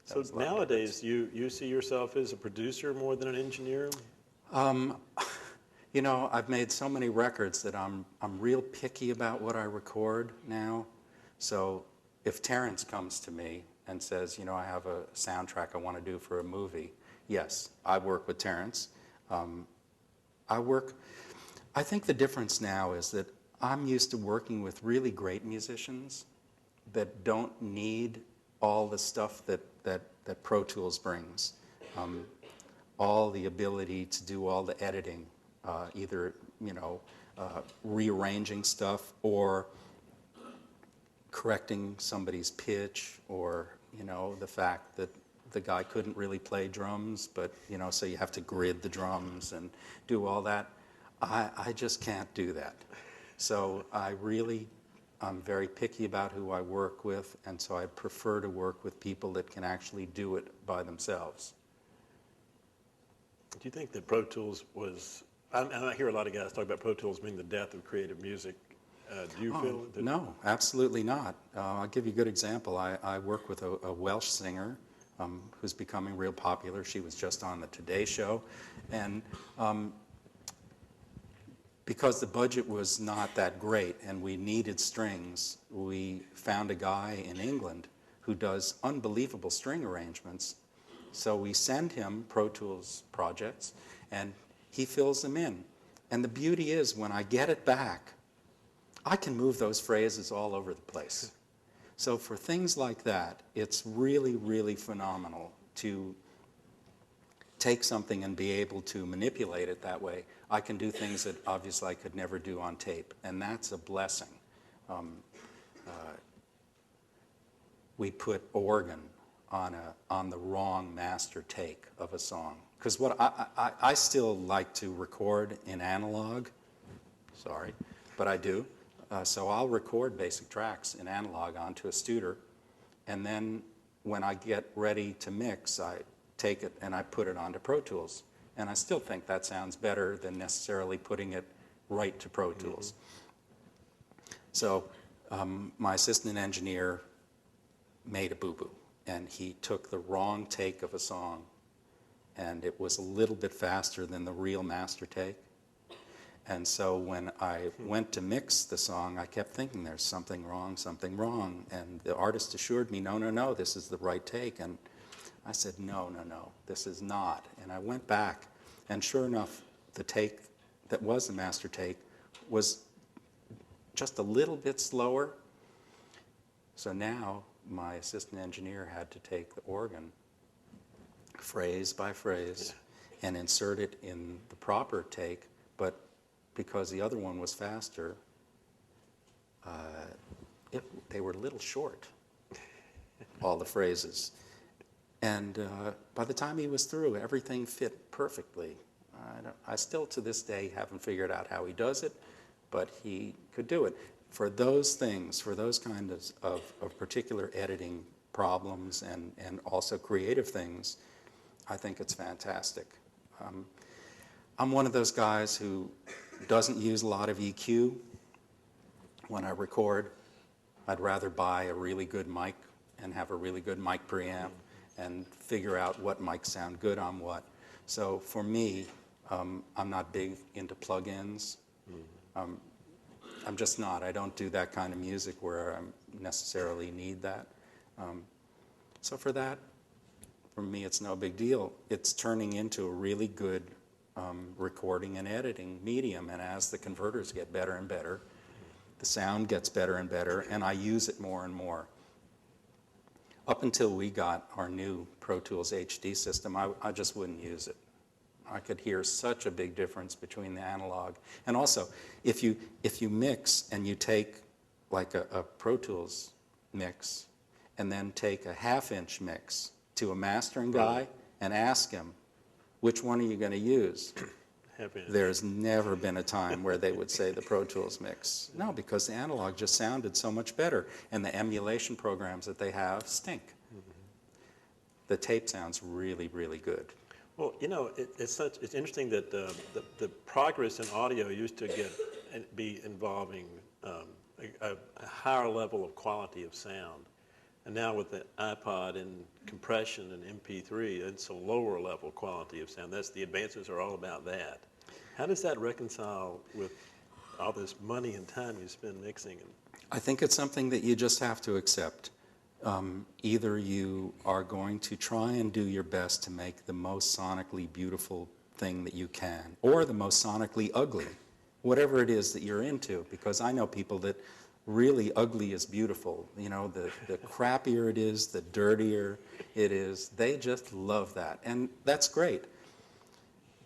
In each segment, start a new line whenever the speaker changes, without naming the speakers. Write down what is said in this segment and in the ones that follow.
So nowadays, you see yourself as a producer more than an engineer?
Um, you know, I've made so many records that I'm real picky about what I record now. So if Terrence comes to me and says, you know, I have a soundtrack I want to do for a movie, yes, I work with Terrence. I think the difference now is that I'm used to working with really great musicians that don't need all the stuff that Pro Tools brings. All the ability to do all the editing, either, you know, rearranging stuff or correcting somebody's pitch, or, you know, the fact that the guy couldn't really play drums, but, you know, so you have to grid the drums and do all that. I just can't do that. So I'm very picky about who I work with, and so I prefer to work with people that can actually do it by themselves.
Do you think that Pro Tools was, and I hear a lot of guys talk about Pro Tools being the death of creative music. Do you feel that?
No, absolutely not. I'll give you a good example. I work with a Welsh singer who's becoming real popular. She was just on the Today Show. And because the budget was not that great and we needed strings, we found a guy in England who does unbelievable string arrangements. So we send him Pro Tools projects, and he fills them in. And the beauty is, when I get it back, I can move those phrases all over the place. So for things like that, it's really, really phenomenal to take something and be able to manipulate it that way. I can do things that obviously I could never do on tape, and that's a blessing. We put organ on the wrong master take of a song. Because what I still like to record in analog, sorry, but I do. So I'll record basic tracks in analog onto a Studer, and then when I get ready to mix, I take it and I put it onto Pro Tools. And I still think that sounds better than necessarily putting it right to Pro Tools. So my assistant engineer made a boo-boo, and he took the wrong take of a song, and it was a little bit faster than the real master take. And so when I went to mix the song, I kept thinking, there's something wrong, something wrong. And the artist assured me, no, no, no, this is the right take. And I said, no, no, no, this is not. And I went back, and sure enough, the take that was the master take was just a little bit slower. So now my assistant engineer had to take the organ, phrase by phrase, and insert it in the proper take, but because the other one was faster, they were a little short, all the phrases. And by the time he was through, everything fit perfectly. I still, to this day, haven't figured out how he does it, but he could do it. For those things, for those kinds of particular editing problems and also creative things, I think it's fantastic. I'm one of those guys who doesn't use a lot of EQ when I record. I'd rather buy a really good mic and have a really good mic preamp and figure out what mics sound good on what. So for me, I'm not big into plugins. I'm just not. I don't do that kind of music where I necessarily need that. So for that, for me, it's no big deal. It's turning into a really good recording and editing medium, and as the converters get better and better, the sound gets better and better, and I use it more and more. Up until we got our new Pro Tools HD system, I just wouldn't use it. I could hear such a big difference between the analog. And also, if you mix and you take like a Pro Tools mix and then take a half-inch mix to a mastering guy and ask him, which one are you going to use? There's never been a time where they would say the Pro Tools mix. No, because the analog just sounded so much better, and the emulation programs that they have stink. The tape sounds really, really good.
Well, you know, it's interesting that the progress in audio used to be involving a higher level of quality of sound. And now with the iPod and compression and MP3, it's a lower level quality of sound. The advances are all about that. How does that reconcile with all this money and time you spend mixing?
I think it's something that you just have to accept. Either you are going to try and do your best to make the most sonically beautiful thing that you can, or the most sonically ugly, whatever it is that you're into, because I know people that really ugly is beautiful. You know, the crappier it is, the dirtier it is, they just love that, and that's great.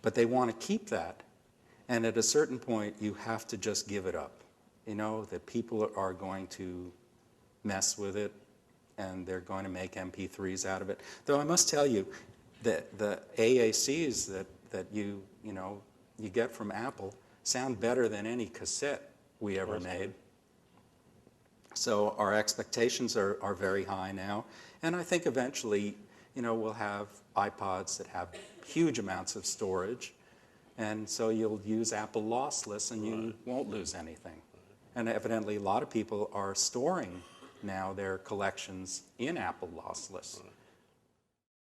But they want to keep that, and at a certain point you have to just give it up. You know, that people are going to mess with it, and they're going to make MP3s out of it. Though I must tell you that the AACs that you get from Apple sound better than any cassette we ever made. So our expectations are very high now, and I think eventually, you know, we'll have iPods that have huge amounts of storage, and so you'll use Apple lossless and you won't lose anything. And evidently a lot of people are storing now their collections in Apple lossless.